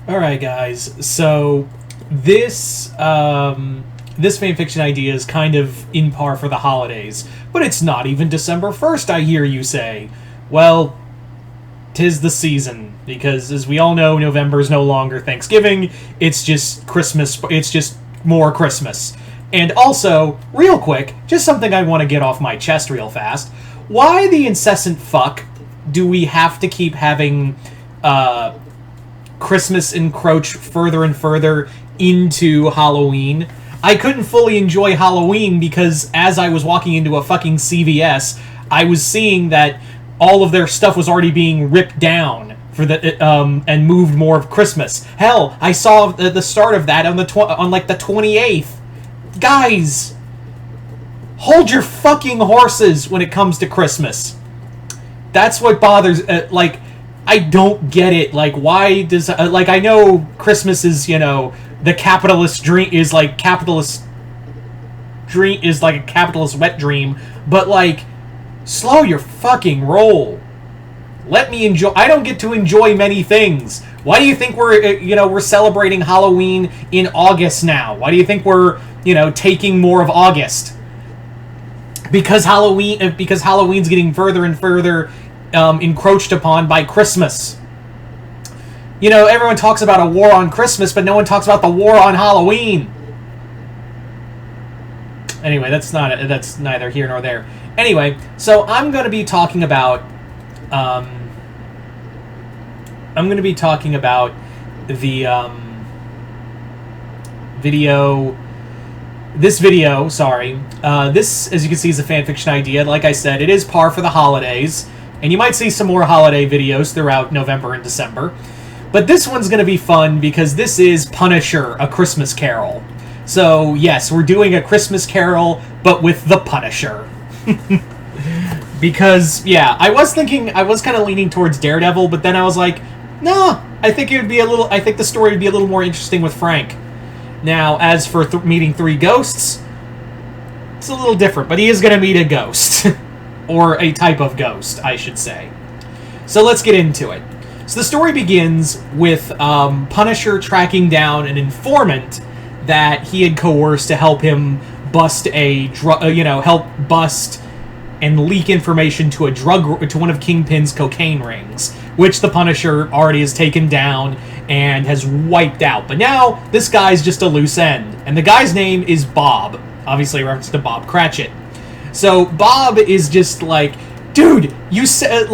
Alright, guys. So, this fanfiction idea is kind of in par for the holidays. But it's not even December 1st, I hear you say. Well, 'tis the season. Because, as we all know, November is no longer Thanksgiving. It's just Christmas. It's just more Christmas. And also, real quick, just something I want to get off my chest real fast. Why the incessant fuck do we have to keep having, Christmas encroach further and further into Halloween? I couldn't fully enjoy Halloween because as I was walking into a fucking CVS, I was seeing that all of their stuff was already being ripped down for the and moved more of Christmas. Hell, I saw the start of that on the 28th. Guys, hold your fucking horses when it comes to Christmas. That's what bothers. I don't get it. Like, why does I know Christmas is the capitalist dream is like capitalist dream is like a capitalist wet dream, but slow your fucking roll. Let me enjoy. I don't get to enjoy many things. Why do you think we're celebrating Halloween in August now? Why do you think we're taking more of August? Because Halloween's getting further and further encroached upon by Christmas. Everyone talks about a war on Christmas, but no one talks about the war on Halloween. Anyway, that's neither here nor there. Anyway, so I'm going to be talking about the video. This video, sorry. This, as you can see, is a fanfiction idea. Like I said, it is par for the holidays, and you might see some more holiday videos throughout November and December. But this one's going to be fun because this is Punisher, A Christmas Carol. So, yes, we're doing A Christmas Carol, but with the Punisher. Because, yeah, I was kind of leaning towards Daredevil, but then I was like, no, I think the story would be a little more interesting with Frank. Now, as for meeting three ghosts, it's a little different, but he is going to meet a ghost. Or a type of ghost, I should say. So let's get into it. So the story begins with Punisher tracking down an informant that he had coerced to help him bust help bust and leak information to one of Kingpin's cocaine rings, which the Punisher already has taken down and has wiped out. But now this guy's just a loose end, and the guy's name is Bob, obviously a reference to Bob Cratchit. So Bob is just like, dude, you said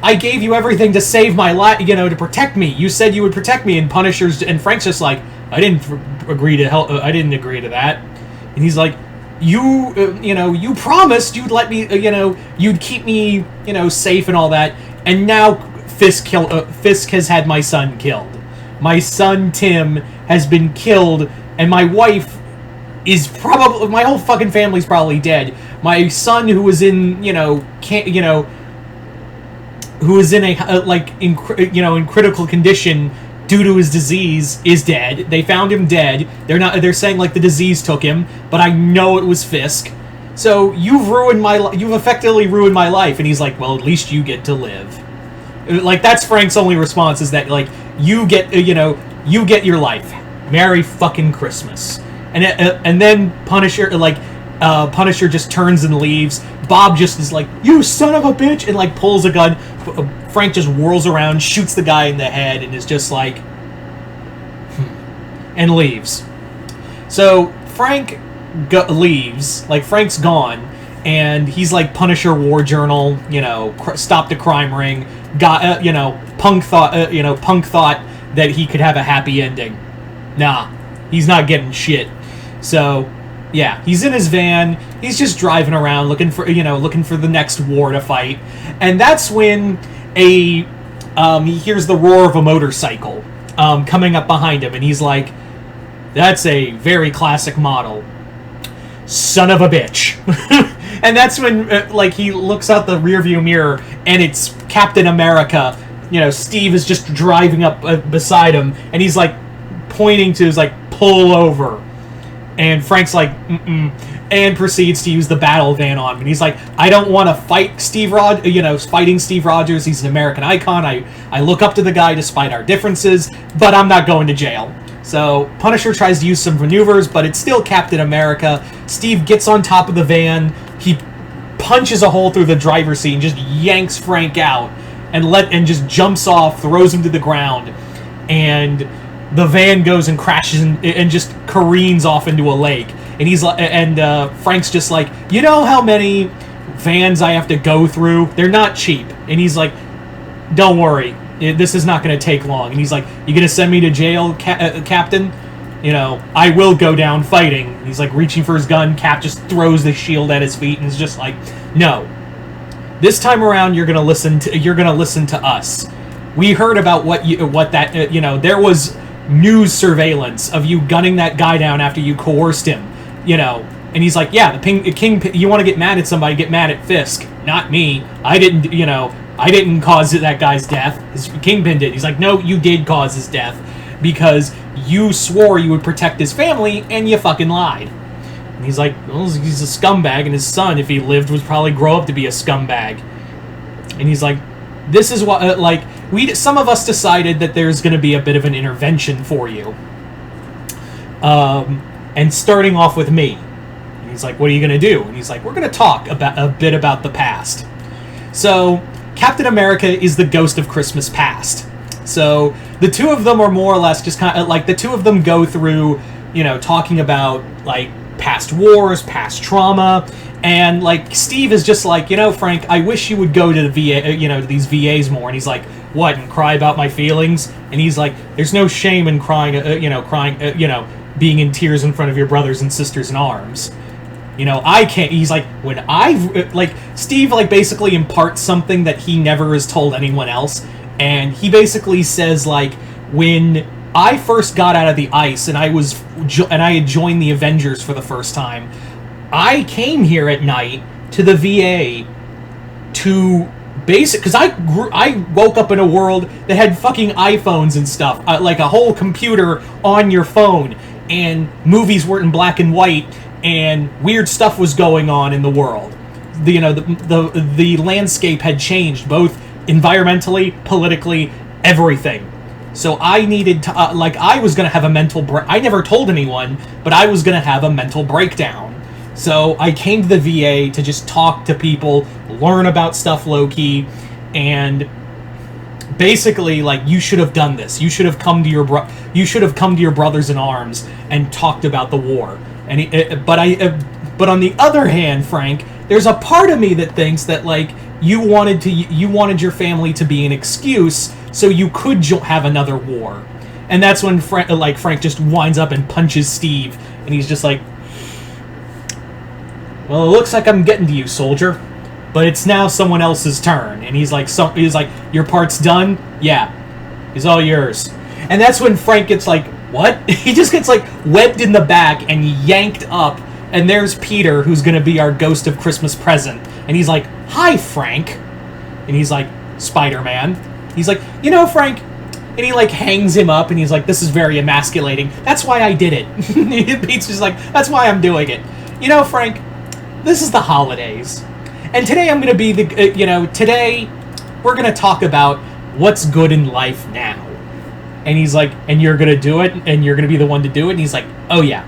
I gave you everything to save my life, to protect me. You said you would protect me, and Frank's just like, I didn't agree to help. I didn't agree to that. And he's like, you promised you'd let me, you'd keep me, safe and all that. And now Fisk has had my son killed. My son Tim has been killed, and my wife is my whole fucking family's probably dead. My son, who was in, who was in in critical condition due to his disease, is dead. They found him dead. They're saying the disease took him, but I know it was Fisk. So you've effectively ruined my life. And he's like, well, at least you get to live. That's Frank's only response, is that you get your life. Merry fucking Christmas. And then Punisher just turns and leaves. Bob just is like, you son of a bitch, and pulls a gun. Frank just whirls around, shoots the guy in the head, and is just like, and leaves. So Frank leaves. Frank's gone, and he's like, Punisher War Journal, stopped a crime ring. Got Punk thought that he could have a happy ending. Nah, he's not getting shit. So, yeah, he's in his van. He's just driving around looking for the next war to fight. And that's when he hears the roar of a motorcycle coming up behind him, and he's like, that's a very classic model. Son of a bitch. And that's when he looks out the rearview mirror, and it's Captain America. Steve is just driving up beside him, and he's pointing to his pull over. And Frank's like, mm-mm. and proceeds to use the battle van on him. And he's like, I don't want to fight fighting Steve Rogers. He's an American icon. I look up to the guy despite our differences, but I'm not going to jail. So Punisher tries to use some maneuvers, but it's still Captain America. Steve gets on top of the van. He punches a hole through the driver's seat and just yanks Frank out and just jumps off, throws him to the ground, and the van goes and crashes and just careens off into a lake. And he's like, Frank's just like, you know how many vans I have to go through? They're not cheap. And he's like, don't worry, this is not going to take long. And he's like, you going to send me to jail, Captain? You know, I will go down fighting. And he's like reaching for his gun. Cap just throws the shield at his feet and is just like, no. This time around, you're going to listen to us. We heard about there was news surveillance of you gunning that guy down after you coerced him, And he's like, yeah, the King, you want to get mad at somebody, get mad at Fisk, not me. I didn't cause that guy's death. Kingpin did. He's like, no, you did cause his death because you swore you would protect his family and you fucking lied. And he's like, well, he's a scumbag, and his son, if he lived, would probably grow up to be a scumbag. And he's like, this is what, some of us decided that there's going to be a bit of an intervention for you. And starting off with me. And he's like, what are you going to do? And he's like, we're going to talk a bit about the past. So, Captain America is the ghost of Christmas past. So, the two of them are more or less just kind of, the two of them go through, talking about, past wars, past trauma, and Steve is just like, Frank, I wish you would go to the VA, to these VAs more. And he's like, what, and cry about my feelings? And he's like, there's no shame in crying, being in tears in front of your brothers and sisters in arms. I can't. He's like, Steve basically imparts something that he never has told anyone else, and he basically says when I first got out of the ice and I had joined the Avengers for the first time, I came here at night to the VA to because I woke up in a world that had fucking iPhones and stuff, a whole computer on your phone, and movies weren't in black and white, and weird stuff was going on in the world. The landscape had changed, both environmentally, politically, everything. So I needed to, I was going to have a mental I never told anyone, but I was going to have a mental breakdown. So I came to the VA to just talk to people, learn about stuff low-key, and basically, you should have done this. You should have come to your brothers in arms and talked about the war. And but on the other hand, Frank, there's a part of me that thinks that you wanted your family to be an excuse so you could have another war. And that's when Frank just winds up and punches Steve, and he's just like, well, it looks like I'm getting to you, soldier, but it's now someone else's turn. And he's like, your part's done? Yeah. He's all yours. And that's when Frank gets what? He just gets webbed in the back and yanked up, and there's Peter, who's gonna be our ghost of Christmas present. And he's like, hi, Frank. And he's like, Spider-Man. He's like, Frank. And he hangs him up, and he's like, this is very emasculating. That's why I did it. Pete's just like, that's why I'm doing it. Frank, this is the holidays. And today I'm going to be today we're going to talk about what's good in life now. And he's like, and you're going to do it, and you're going to be the one to do it? And he's like, oh yeah.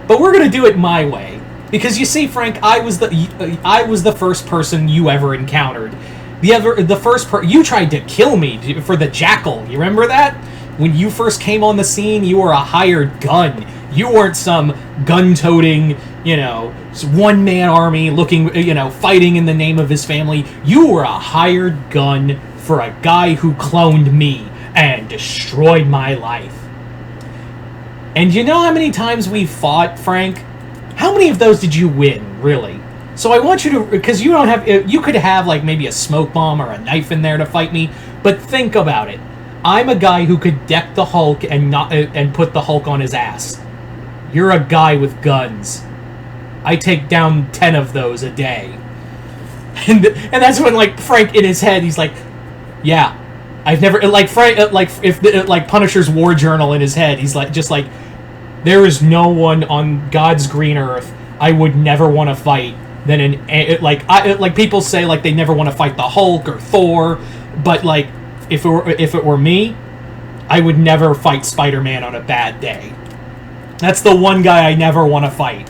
But we're going to do it my way. Because you see, Frank, I was the first person you ever encountered. You tried to kill me for the Jackal. You remember that? When you first came on the scene, you were a hired gun. You weren't some gun-toting, one-man army looking, fighting in the name of his family. You were a hired gun for a guy who cloned me and destroyed my life. And you know how many times we fought, Frank? How many of those did you win, really? So I want you to, because you could have maybe a smoke bomb or a knife in there to fight me, but think about it. I'm a guy who could deck the Hulk and put the Hulk on his ass. You're a guy with guns. I take down 10 of those a day. And that's when Frank in his head, he's like, yeah, I've never Frank if Punisher's war journal in his head, he's there is no one on God's green earth I would never want to fight than like people say like they never want to fight the Hulk or Thor, but like if it were me, I would never fight Spider-Man on a bad day. That's the one guy I never want to fight.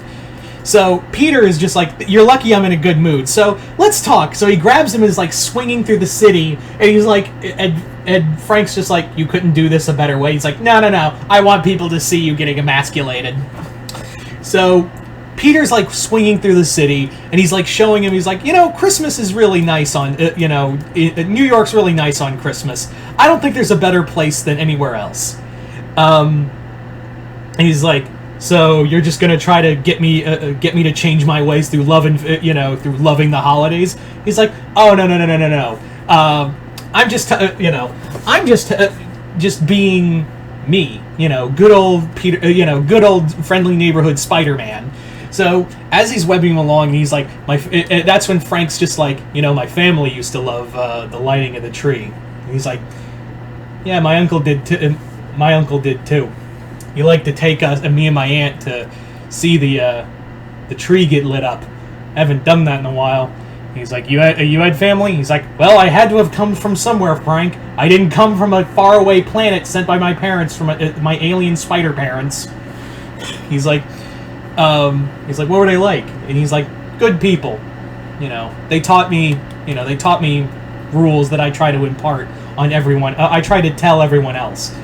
So Peter is just like, you're lucky I'm in a good mood. So let's talk. So he grabs him and is like swinging through the city, and he's like, and Frank's just like, you couldn't do this a better way. He's like, no, I want people to see you getting emasculated. So Peter's like swinging through the city, and he's like showing him, he's like, Christmas is really nice on, New York's really nice on Christmas. I don't think there's a better place than anywhere else. And he's like, so you're just gonna try to get me to change my ways through loving, through loving the holidays? He's like, oh no. I'm just, just being me, good old Peter, good old friendly neighborhood Spider-Man. So as he's webbing him along, he's like, that's when Frank's just like, my family used to love the lighting of the tree. And he's like, yeah, my uncle did too. He liked to take us, me and my aunt, to see the tree get lit up. I haven't done that in a while. He's like, you had family? He's like, well, I had to have come from somewhere, Frank. I didn't come from a faraway planet sent by my parents, from my alien spider parents. He's like, what were they like? And he's like, good people. They taught me rules that I try to impart on everyone. I try to tell everyone else.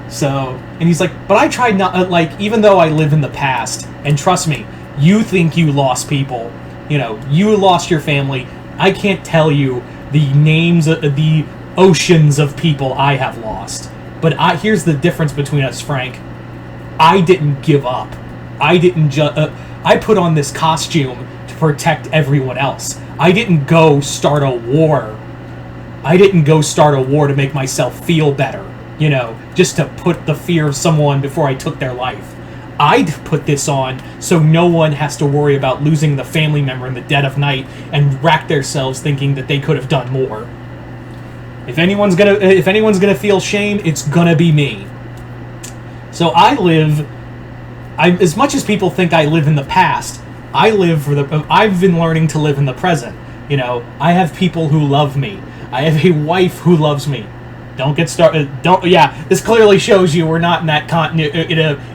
So, and he's like, but I tried not, even though I live in the past, and trust me, you think you lost people, you lost your family, I can't tell you the names of the oceans of people I have lost. But here's the difference between us, Frank. I didn't give up. I didn't I put on this costume to protect everyone else. I didn't go start a war. I didn't go start a war to make myself feel better. Just to put the fear of someone before I took their life. I'd put this on so no one has to worry about losing the family member in the dead of night and rack themselves thinking that they could have done more. If anyone's gonna feel shame, it's gonna be me. So as much as people think I live in the past, I've been learning to live in the present. I have people who love me. I have a wife who loves me. Don't get started. This clearly shows you we're not in that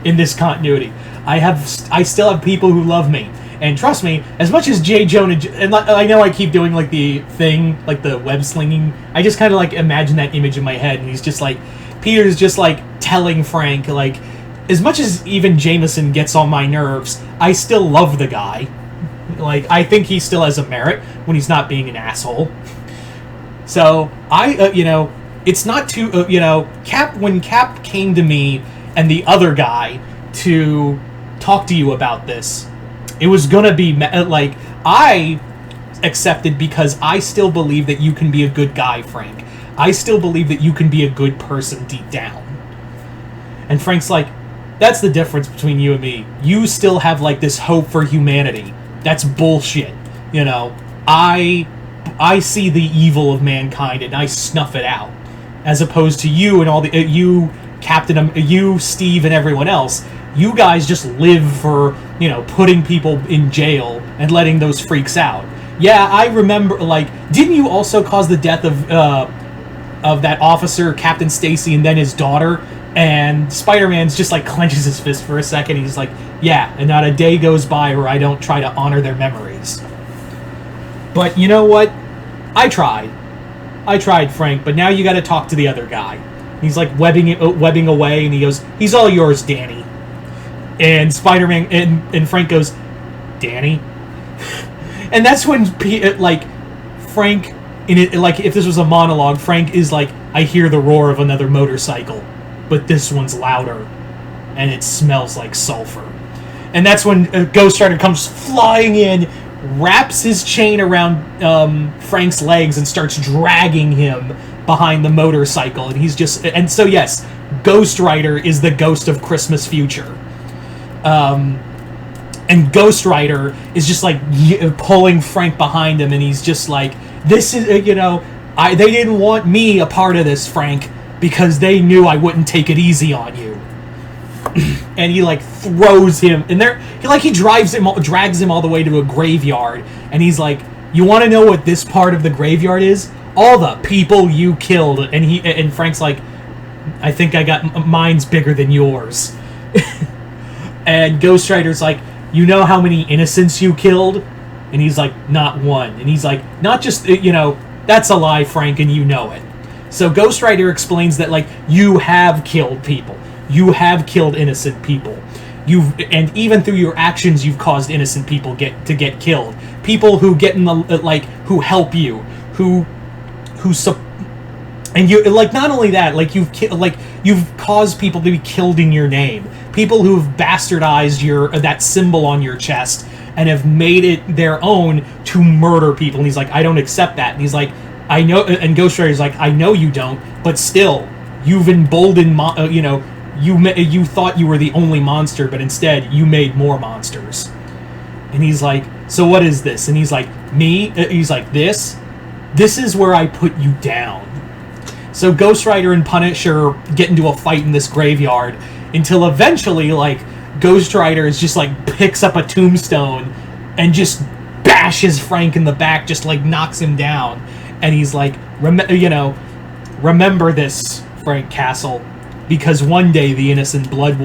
in this continuity. I still have people who love me, and trust me, as much as J. Jonah, and I know I keep doing like the thing, like the web slinging. I just kind of like imagine that image in my head, and he's just like, Peter's just like telling Frank, like, as much as even Jameson gets on my nerves, I still love the guy. Like, I think he still has a merit when he's not being an asshole. So it's not too, when Cap came to me and the other guy to talk to you about this, it was gonna be, I accepted because I still believe that you can be a good guy, Frank. I still believe that you can be a good person deep down. And Frank's like, that's the difference between you and me. You still have, this hope for humanity. That's bullshit. I see the evil of mankind and I snuff it out. As opposed to you and all the you, Captain, you, Steve, and everyone else. You guys just live for putting people in jail and letting those freaks out. Yeah, I remember. Didn't you also cause the death of that officer, Captain Stacy, and then his daughter? And Spider-Man's just clenches his fist for a second. He's like, yeah, and not a day goes by where I don't try to honor their memories. But you know what? I tried, Frank, but now you gotta talk to the other guy. He's webbing away, and he goes, he's all yours, Danny. And Spider-Man, and Frank goes, Danny? And that's when, Frank, if this was a monologue, Frank is like, I hear the roar of another motorcycle, but this one's louder, and it smells like sulfur. And that's when Ghost Rider comes flying in, wraps his chain around Frank's legs and starts dragging him behind the motorcycle. And he's just... And so, yes, Ghost Rider is the ghost of Christmas future. And Ghost Rider is just, pulling Frank behind him, and he's just like, this is, they didn't want me a part of this, Frank, because they knew I wouldn't take it easy on you. and he like throws him, and he drags him all the way to a graveyard, and he's like, "You want to know what this part of the graveyard is? All the people you killed." And Frank's like, "I think I got mine's bigger than yours." And Ghost Rider's like, "You know how many innocents you killed?" And he's like, "Not one." And he's like, "Not just, that's a lie, Frank, and you know it." So Ghost Rider explains that, like, you have killed people. You have killed innocent people. And even through your actions, you've caused innocent people to get killed. People who get in the, who help you, and you, like, not only that, like, you've caused people to be killed in your name. People who've bastardized that symbol on your chest and have made it their own to murder people. And he's like, "I don't accept that." And he's like, "I know," and Ghost Rider's like, "I know you don't, but still, you've emboldened, you thought you were the only monster, but instead, you made more monsters." And he's like, "So what is this?" And he's like, "Me?" He's like, This is where I put you down." So Ghost Rider and Punisher get into a fight in this graveyard, until eventually, like, Ghost Rider is just, like, picks up a tombstone and just bashes Frank in the back, just, like, knocks him down. And he's like, remember this, Frank Castle, because one day the innocent blood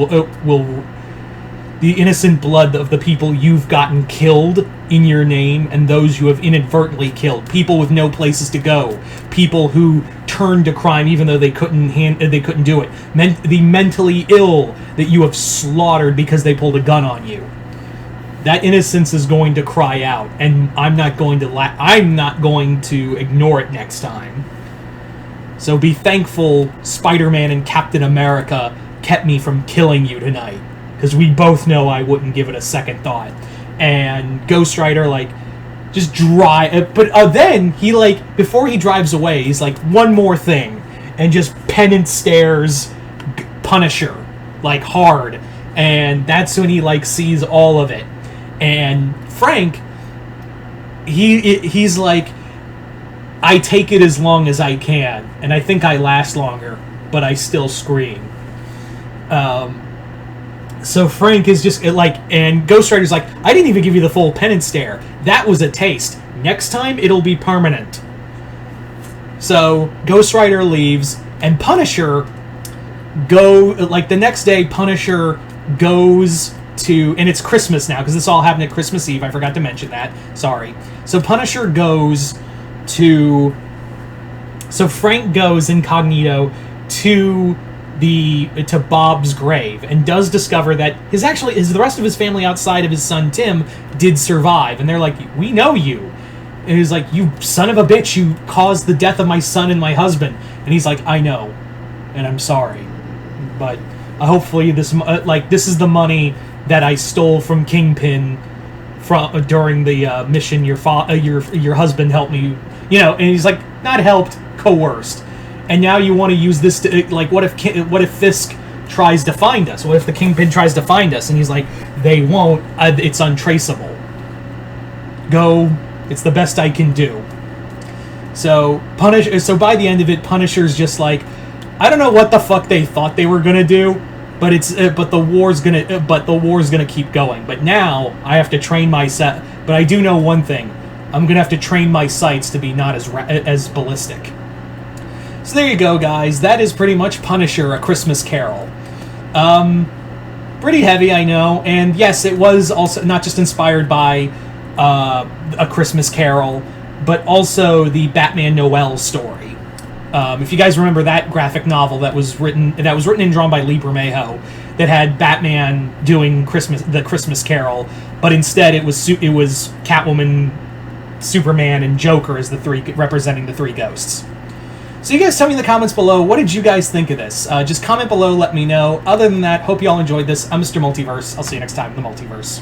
the innocent blood of the people you've gotten killed in your name, and those you have inadvertently killed, people with no places to go, people who turned to crime even though they couldn't do it, the mentally ill that you have slaughtered because they pulled a gun on you. That innocence is going to cry out, and I'm not going to ignore it next time. So be thankful Spider-Man and Captain America kept me from killing you tonight, because we both know I wouldn't give it a second thought. And Ghost Rider, like, just but then he, like, before he drives away, he's like, "One more thing," and just penance stares Punisher, like, hard. And that's when he, like, sees all of it. And Frank, he's like, "I take it as long as I can, and I think I last longer, but I still scream." So Frank is just, like, and Ghost Rider's like, "I didn't even give you the full penance stare. That was a taste. Next time, it'll be permanent." So Ghost Rider leaves, and Punisher the next day, Punisher goes to, and it's Christmas now, because this all happened at Christmas Eve. I forgot to mention that. Sorry. So Punisher goes to, so Frank goes incognito to Bob's grave, and does discover that the rest of his family outside of his son Tim did survive, and they're like, "We know you." And he's like, "You son of a bitch, you caused the death of my son and my husband." And he's like, "I know, and I'm sorry, but hopefully this is the money that I stole from Kingpin during the mission your husband helped me, And he's like, "Not helped, coerced. And now you want to use this to, like, what if Fisk tries to find us? What if the Kingpin tries to find us?" And he's like, "They won't. It's untraceable. Go. It's the best I can do." So by the end of it, Punisher's just like, "I don't know what the fuck they thought they were gonna do, but the war's gonna keep going. But now I have to train myself. But I do know one thing: I'm gonna have to train my sights to be not as ballistic." So there you go, guys. That is pretty much Punisher: A Christmas Carol. Pretty heavy, I know. And yes, it was also not just inspired by A Christmas Carol, but also the Batman Noel story. If you guys remember that graphic novel that was written and drawn by Lee Bermejo, that had Batman doing the Christmas Carol, but instead it was Catwoman, Superman, and Joker as representing the three ghosts. So you guys tell me in the comments below, what did you guys think of this? Just comment below, let me know. Other than that, hope you all enjoyed this. I'm Mr. Multiverse. I'll see you next time in the Multiverse.